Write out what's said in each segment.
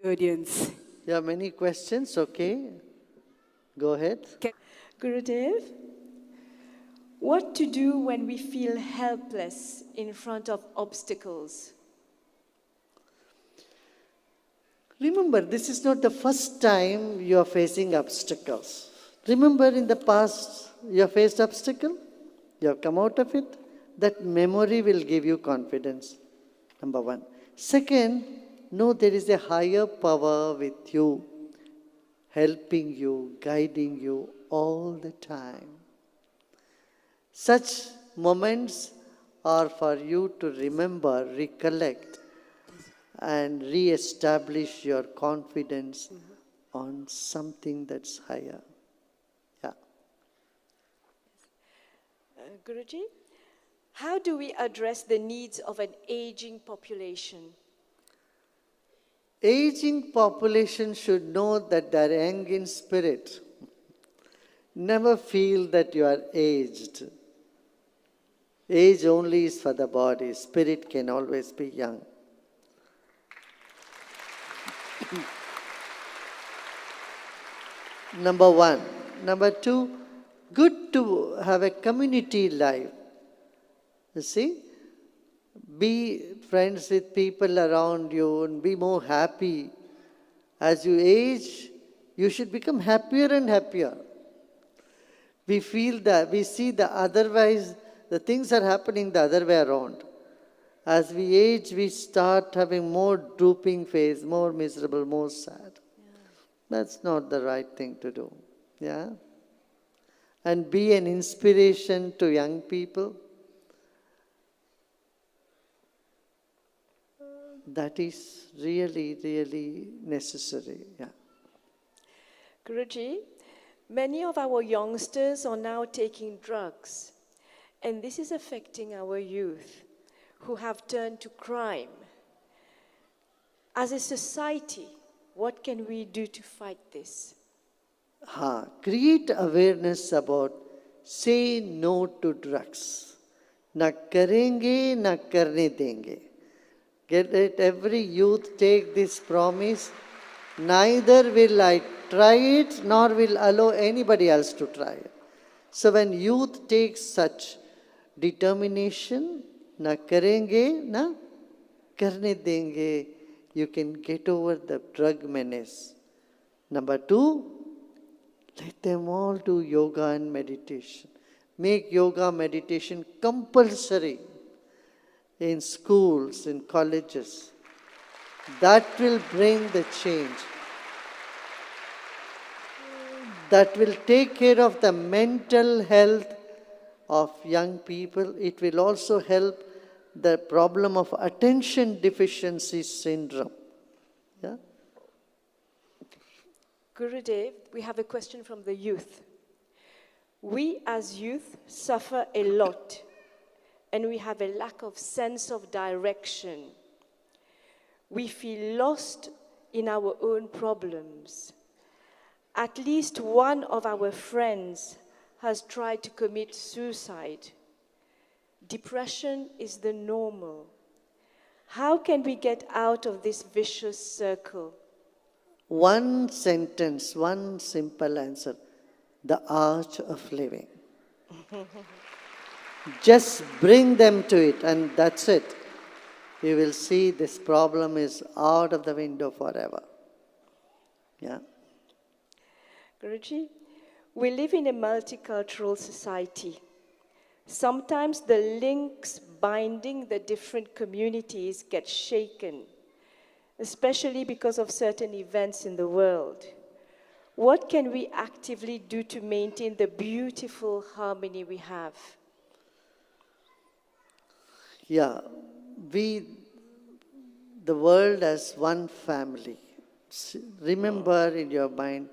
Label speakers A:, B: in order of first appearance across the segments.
A: audience.
B: You have many questions? Okay. Go ahead.
C: Gurudev, what to do when we feel helpless in front of obstacles?
B: Remember, this is not the first time you are facing obstacles. Remember in the past you have faced obstacle? You have come out of it? That memory will give you confidence. Number one. Second, know there is a higher power with you, helping you, guiding you all the time. Such moments are for you to remember, recollect, and re-establish your confidence on something that's higher. Yeah.
C: Guruji, how do we address the needs of an aging population?
B: Aging population should know that they are young in spirit. Never feel that you are aged. Age only is for the body. Spirit can always be young. Number one. Number two, good to have a community life. You see? Be friends with people around you and be more happy. As you age, you should become happier and happier. We feel that, we see the otherwise, the things are happening the other way around. As we age, we start having more drooping face, more miserable, more sad. Yeah. That's not the right thing to do. Yeah? And be an inspiration to young people. That is really, really necessary. Yeah.
C: Guruji, many of our youngsters are now taking drugs, and this is affecting our youth who have turned to crime. As a society, what can we do to fight this?
B: Create awareness about say no to drugs. Na karenge, na karne denge. Get it? Every youth take this promise. Neither will I try it, nor will allow anybody else to try it. So when youth takes such determination, na karenge, na karne denge, you can get over the drug menace. Number two, let them all do yoga and meditation. Make yoga meditation compulsory in schools, in colleges. That will bring the change. That will take care of the mental health of young people. It will also help the problem of attention deficiency syndrome. Yeah?
C: Gurudev, we have a question from the youth. We as youth suffer a lot, and we have a lack of sense of direction. We feel lost in our own problems. At least one of our friends has tried to commit suicide. Depression is the normal. How can we get out of this vicious circle?
B: One sentence, one simple answer. The art of living. Just bring them to it, and that's it. You will see this problem is out of the window forever. Yeah.
C: Guruji, we live in a multicultural society. Sometimes the links binding the different communities get shaken, especially because of certain events in the world. What can we actively do to maintain the beautiful harmony we have?
B: Yeah, the world as one family. Remember in your mind,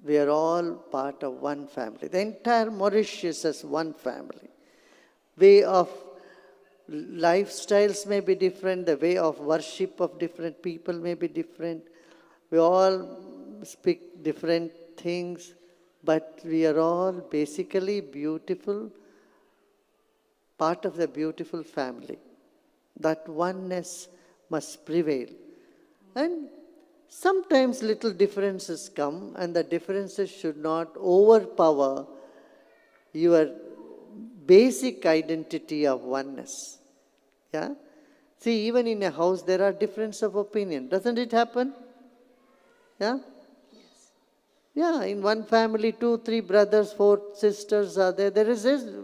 B: we are all part of one family. The entire Mauritius as one family. Way of lifestyles may be different. The way of worship of different people may be different. We all speak different things, but we are all basically beautiful, part of the beautiful family. That oneness must prevail. And sometimes little differences come, and the differences should not overpower your basic identity of oneness. Yeah? See, even in a house, there are differences of opinion. Doesn't it happen? Yeah?
C: Yes.
B: Yeah, in one family, 2, 3 brothers, 4 sisters are there. There is a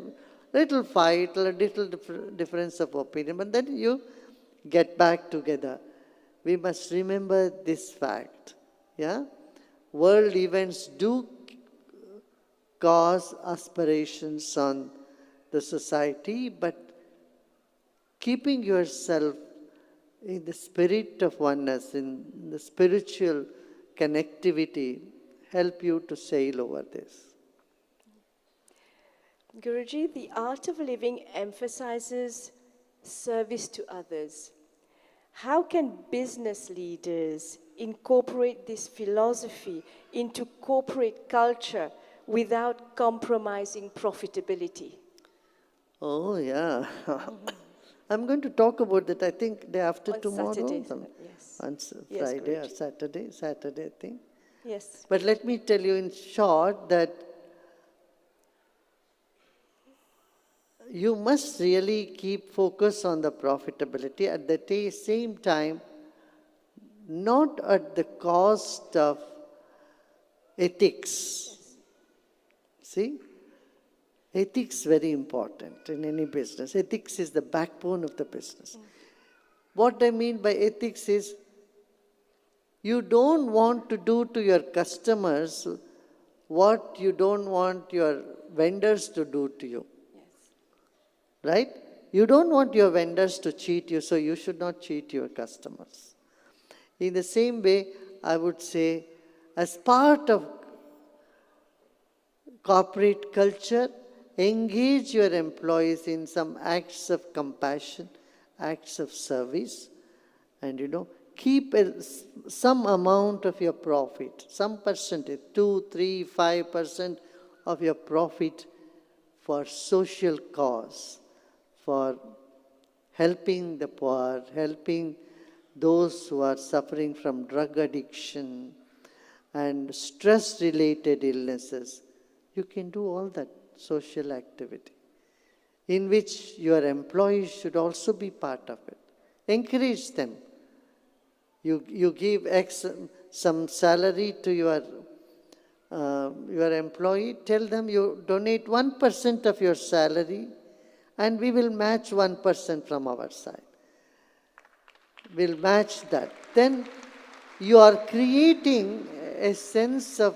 B: little fight, a little difference of opinion, but then you get back together. We must remember this fact. Yeah? World events do cause aspirations on the society, but keeping yourself in the spirit of oneness, in the spiritual connectivity, help you to sail over this.
C: Guruji, the art of living emphasizes service to others. How can business leaders incorporate this philosophy into corporate culture without compromising profitability?
B: Oh, yeah. I'm going to talk about that, I think, day after
C: On
B: tomorrow.
C: Saturday, yes.
B: On
C: Yes,
B: Friday or
C: Guruji.
B: Saturday, I think.
C: Yes.
B: But let me tell you in short that you must really keep focus on the profitability at the same time, not at the cost of ethics.
C: Yes.
B: See? Ethics very important in any business. Ethics is the backbone of the business. What I mean by ethics is you don't want to do to your customers what you don't want your vendors to do to you.
C: Yes.
B: Right? You don't want your vendors to cheat you, so you should not cheat your customers. In the same way, I would say, as part of corporate culture, engage your employees in some acts of compassion, acts of service, and keep some amount of your profit, some percentage, 2, 3, 5% of your profit for social cause, for helping the poor, helping those who are suffering from drug addiction and stress-related illnesses. You can do all that social activity, in which your employees should also be part of it. Encourage them. You give some salary to your employee. Tell them you donate 1% of your salary, and we will match 1% from our side. We'll match that. Then you are creating a sense of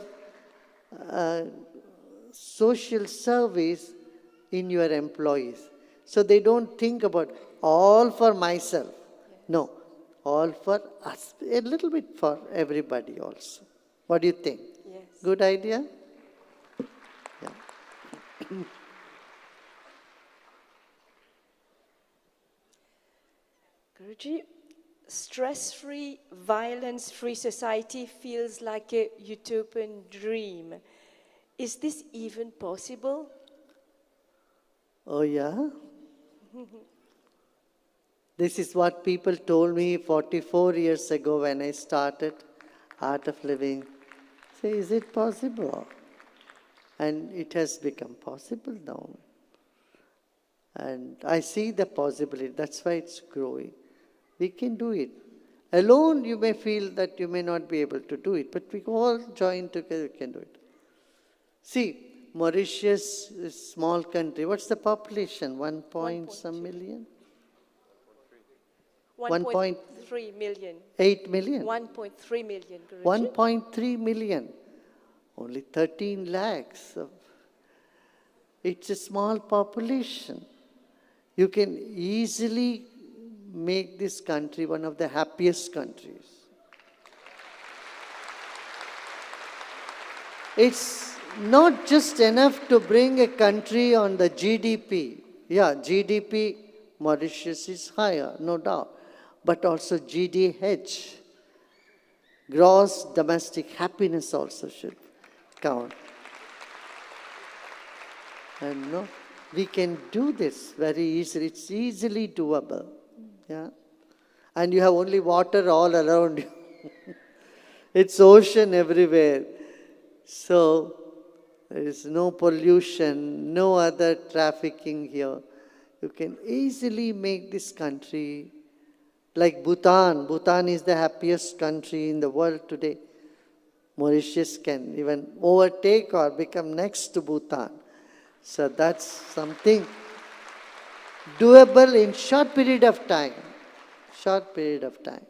B: social service in your employees. So they don't think about all for myself.
C: Yes.
B: No, all for us. A little bit for everybody also. What do you think?
C: Yes.
B: Good idea? Yeah.
C: Guruji, stress-free, violence-free society feels like a utopian dream. Is this even possible?
B: Oh, yeah? This is what people told me 44 years ago when I started Art of Living. Say, is it possible? And it has become possible now. And I see the possibility. That's why it's growing. We can do it. Alone, you may feel that you may not be able to do it, but we all join together, we can do it. See, Mauritius is a small country. What's the population? 1 point some million?
C: 1.3 million.
B: 8 million?
C: 1.3 million, Guruji.
B: 1.3 million. Only 13 lakhs. It's a small population. You can easily make this country one of the happiest countries. It's not just enough to bring a country on the GDP. Yeah, GDP, Mauritius is higher, no doubt. But also GDH, gross domestic happiness also should count. And we can do this very easily. It's easily doable. Yeah. And you have only water all around you. It's ocean everywhere. So there is no pollution, no other trafficking here. You can easily make this country like Bhutan. Bhutan is the happiest country in the world today. Mauritius can even overtake or become next to Bhutan. So that's something doable in short period of time. Short period of time.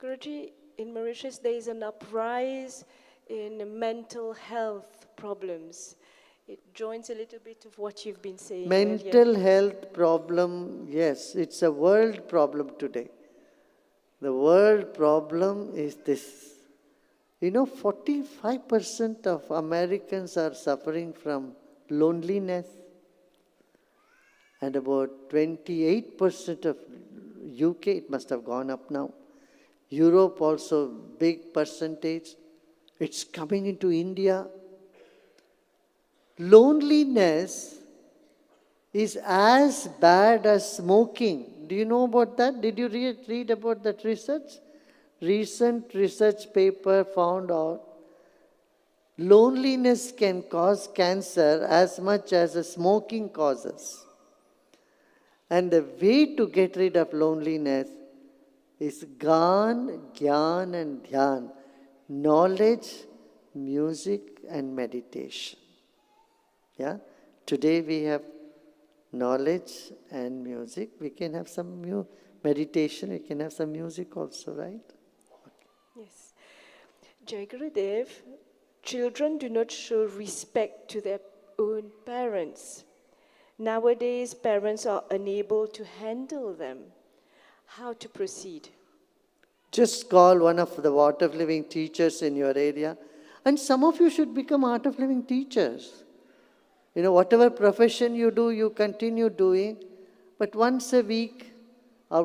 C: Guruji, in Mauritius there is an uprise in mental health problems. It joins a little bit of what you've been saying
B: Mental
C: earlier.
B: health problem, yes, it's a world problem today. The world problem is this. 45% of Americans are suffering from loneliness, and about 28% of UK, it must have gone up now. Europe also, big percentage. It's coming into India. Loneliness is as bad as smoking. Do you know about that? Did you read about that research? Recent research paper found out loneliness can cause cancer as much as smoking causes. And the way to get rid of loneliness is Gan, Gyan and Dhyan. Knowledge, music and meditation. Yeah? Today we have knowledge and music. We can have some meditation. We can have some music also, right?
C: Yes. Jai Gurudev, children do not show respect to their own parents. Nowadays, parents are unable to handle them. How to proceed?
B: Just call one of the Art of Living teachers in your area. And some of you should become Art of Living teachers. Whatever profession you do, you continue doing. But once a week or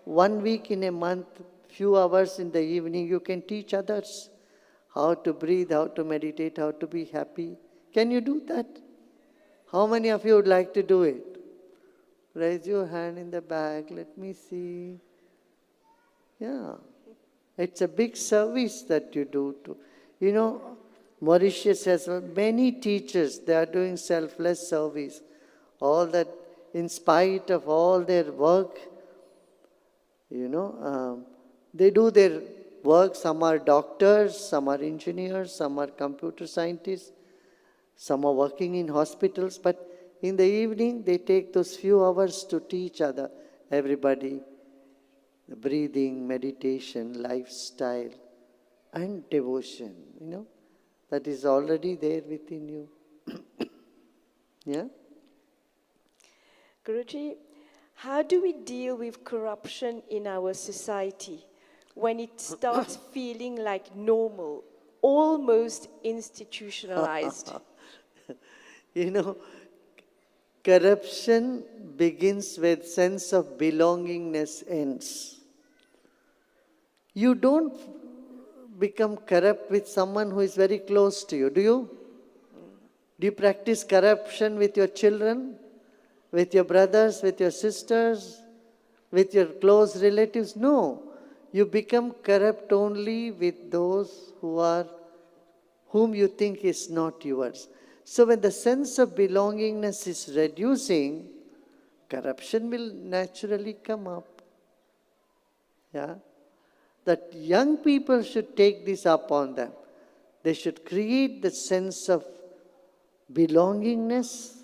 B: one week in a month, few hours in the evening, you can teach others how to breathe, how to meditate, how to be happy. Can you do that? How many of you would like to do it? Raise your hand in the back. Let me see. Yeah. It's a big service that you do. Mauritius has many teachers. They are doing selfless service. All that, in spite of all their work, they do their work. Some are doctors, some are engineers, some are computer scientists, some are working in hospitals. But in the evening, they take those few hours to teach everybody the breathing, meditation, lifestyle, and devotion. That is already there within you. Yeah?
C: Guruji, how do we deal with corruption in our society when it starts feeling like normal, almost institutionalized?
B: Corruption begins with sense of belongingness ends. You don't become corrupt with someone who is very close to you, do you? Do you practice corruption with your children, with your brothers, with your sisters, with your close relatives? No. You become corrupt only with those whom you think is not yours. So when the sense of belongingness is reducing, corruption will naturally come up. Yeah? That young people should take this up on them. They should create the sense of belongingness,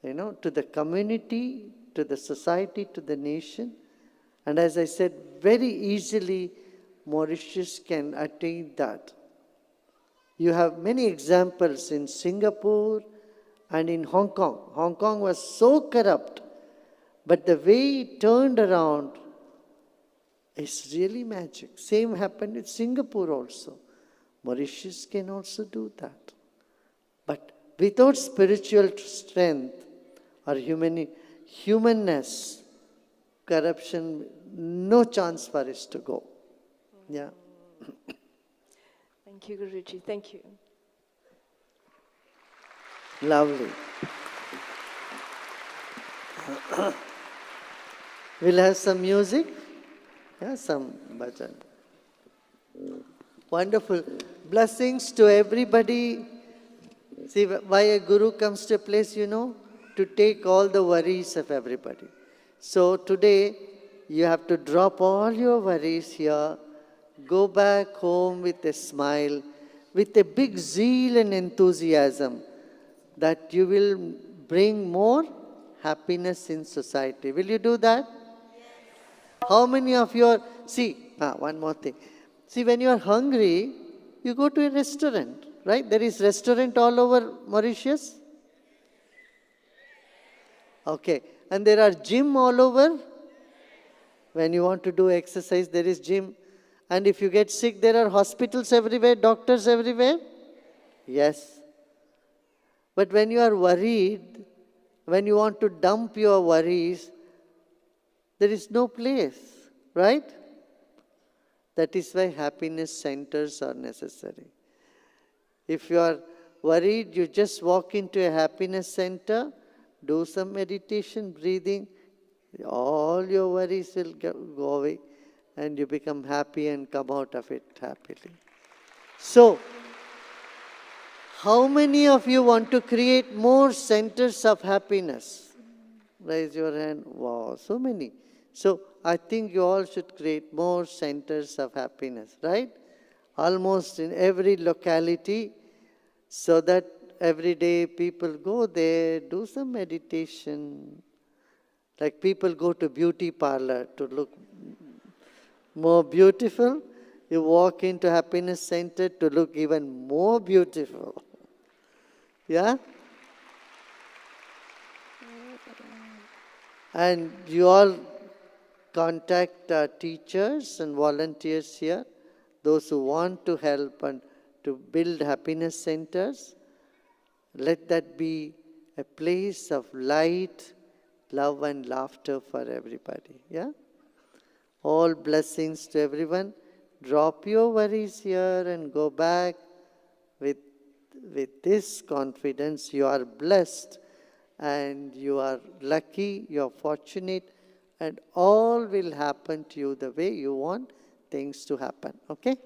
B: to the community, to the society, to the nation. And as I said, very easily Mauritius can attain that. You have many examples in Singapore and in Hong Kong. Hong Kong was so corrupt, but the way it turned around is really magic. Same happened in Singapore also. Mauritius can also do that. But without spiritual strength or humanness, corruption, no chance for it to go. Yeah.
C: Thank you, Guruji. Thank you.
B: Lovely. We'll have some music. Yeah, some bhajan. Wonderful. Blessings to everybody. See, why a guru comes to a place, to take all the worries of everybody. So today, you have to drop all your worries here, go back home with a smile, with a big zeal and enthusiasm that you will bring more happiness in society. Will you do that? How many of you are, one more thing. See, when you are hungry, you go to a restaurant, right? There is restaurant all over Mauritius. Okay. And there are gym all over. When you want to do exercise, there is gym. And if you get sick, there are hospitals everywhere, doctors everywhere. Yes. But when you are worried, when you want to dump your worries, there is no place, right? That is why happiness centers are necessary. If you are worried, you just walk into a happiness center, do some meditation, breathing, all your worries will go away and you become happy and come out of it happily. So, how many of you want to create more centers of happiness? Raise your hand. Wow, so many. So, I think you all should create more centers of happiness, right? Almost in every locality, so that every day people go there, do some meditation. Like people go to beauty parlor to look more beautiful. You walk into happiness center to look even more beautiful. Yeah? And you all contact teachers and volunteers here, those who want to help and to build happiness centers. Let that be a place of light, love and laughter for everybody. Yeah? All blessings to everyone. Drop your worries here and go back with this confidence. You are blessed and you are lucky, you are fortunate, and all will happen to you the way you want things to happen. Okay?